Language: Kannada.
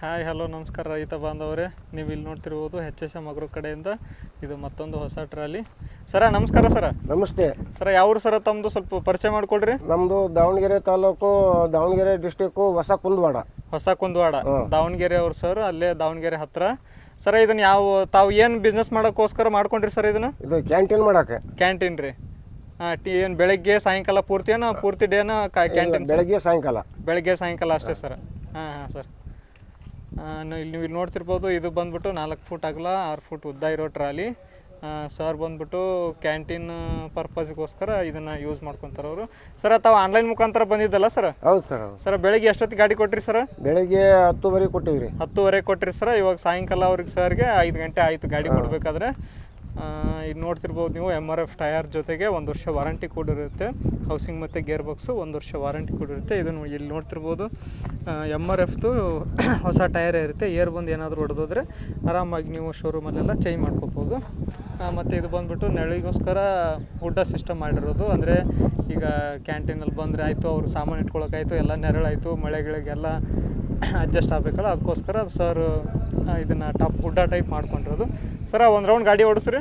ಹಾಯ್ ಹಲೋ ನಮಸ್ಕಾರ ರೈತ ಬಾಂಧವರೇ, ನೀವು ಇಲ್ಲಿ ನೋಡ್ತಿರ್ಬೋದು HSM ಅಗ್ರೋ ಕಡೆಯಿಂದ ಇದು ಮತ್ತೊಂದು ಹೊಸ ಟ್ರಾಲಿ. ಸರ ನಮಸ್ಕಾರ. ಸರ ನಮಸ್ತೆ. ಸರ ಯಾವ್ರು ಸರ ತಮ್ಮದು ಸ್ವಲ್ಪ ಪರಿಚಯ ಮಾಡಿಕೊಡ್ರಿ. ನಮ್ಮದು ದಾವಣಗೆರೆ ತಾಲೂಕು, ದಾವಣಗೆರೆ ಡಿಸ್ಟಿಕ್ಕು, ಹೊಸ ಕುಂದವಾಡ ದಾವಣಗೆರೆ ಅವ್ರು ಸರ್, ಅಲ್ಲೇ ದಾವಣಗೆರೆ ಹತ್ರ. ಸರ ಇದನ್ನ ತಾವು ಏನು ಬಿಸ್ನೆಸ್ ಮಾಡೋಕ್ಕೋಸ್ಕರ ಮಾಡ್ಕೊಂಡ್ರಿ ಸರ್ ಇದನ್ನು? ಇದು ಕ್ಯಾಂಟೀನ್ ಮಾಡೋಕೆ. ಕ್ಯಾಂಟೀನ್ ರೀ. ಏನು ಬೆಳಗ್ಗೆ ಸಾಯಂಕಾಲ ಪೂರ್ತಿ ಡೇನ ಕ್ಯಾಂಟೀನ್? ಬೆಳಗ್ಗೆ ಸಾಯಂಕಾಲ ಅಷ್ಟೇ ಸರ್. ಹಾಂ ಸರ್. ನೀವು ಇಲ್ಲಿ ನೋಡ್ತಿರ್ಬೋದು, ಇದು ಬಂದ್ಬಿಟ್ಟು 4 ಫೂಟ್ ಅಗಲ 6 ಫೂಟ್ ಉದ್ದ ಇರೋ ಟ್ರಾಲಿ. ಸರ್ ಬಂದ್ಬಿಟ್ಟು ಕ್ಯಾಂಟೀನ್ ಪರ್ಪಸ್ಗೋಸ್ಕರ ಇದನ್ನು ಯೂಸ್ ಮಾಡ್ಕೊತಾರೆ ಅವರು. ಸರ್ ತಾವು ಆನ್ಲೈನ್ ಮುಖಾಂತರ ಬಂದಿದ್ದಲ್ಲ ಸರ್? ಹೌದು ಸರ್. ಸರ್ ಬೆಳಗ್ಗೆ ಎಷ್ಟೊತ್ತಿಗೆ ಗಾಡಿ ಕೊಟ್ರಿ ಸರ್? ಬೆಳಗ್ಗೆ 10:30 ಕೊಟ್ಟಿವ್ರಿ. 10:30 ಕೊಟ್ರಿ ಸರ್. ಇವಾಗ ಸಾಯಂಕಾಲ ಅವ್ರಿಗೆ ಸರ್ಗೆ 5 ಗಂಟೆ ಆಯಿತು ಗಾಡಿ ಕೊಡಬೇಕಾದ್ರೆ. ಇದು ನೋಡ್ತಿರ್ಬೋದು ನೀವು, MRF ಟಯರ್ ಜೊತೆಗೆ 1 ವರ್ಷ ವಾರಂಟಿ ಕೂಡ ಇರುತ್ತೆ. ಹೌಸಿಂಗ್ ಮತ್ತು ಗೇರ್ ಬಾಕ್ಸು 1 ವರ್ಷ ವಾರಂಟಿ ಕೂಡ ಇರುತ್ತೆ. ಇದನ್ನು ಇಲ್ಲಿ ನೋಡ್ತಿರ್ಬೋದು, MRFದು ಹೊಸ ಟಯರೇ ಇರುತ್ತೆ. ಏರ್ ಬಂದು ಏನಾದರೂ ಹೊಡೆದೋದ್ರೆ ಆರಾಮಾಗಿ ನೀವು ಶೋರೂಮಲ್ಲೆಲ್ಲ ಚೇಂಜ್ ಮಾಡ್ಕೋಬೋದು. ಮತ್ತು ಇದು ಬಂದುಬಿಟ್ಟು ನೆರಳಿಗೋಸ್ಕರ ವುಡ್ಡ ಸಿಸ್ಟಮ್ ಮಾಡಿರೋದು. ಅಂದರೆ ಈಗ ಕ್ಯಾಂಟೀನಲ್ಲಿ ಬಂದರೆ ಆಯಿತು, ಅವರು ಸಾಮಾನು ಇಟ್ಕೊಳ್ಳೋಕ್ಕಾಯಿತು, ಎಲ್ಲ ನೆರಳಾಯಿತು, ಮಳೆಗಳಿಗೆಲ್ಲ ಅಡ್ಜಸ್ಟ್ ಆಗಬೇಕಲ್ಲ, ಅದಕ್ಕೋಸ್ಕರ ಸರ್ ಇದನ್ನು ವುಡ್ಡ ಟೈಪ್ ಮಾಡ್ಕೊಂಡಿರೋದು. ಸರ ಒಂದು ರೌಂಡ್ ಗಾಡಿ ಓಡಿಸ್ರಿ.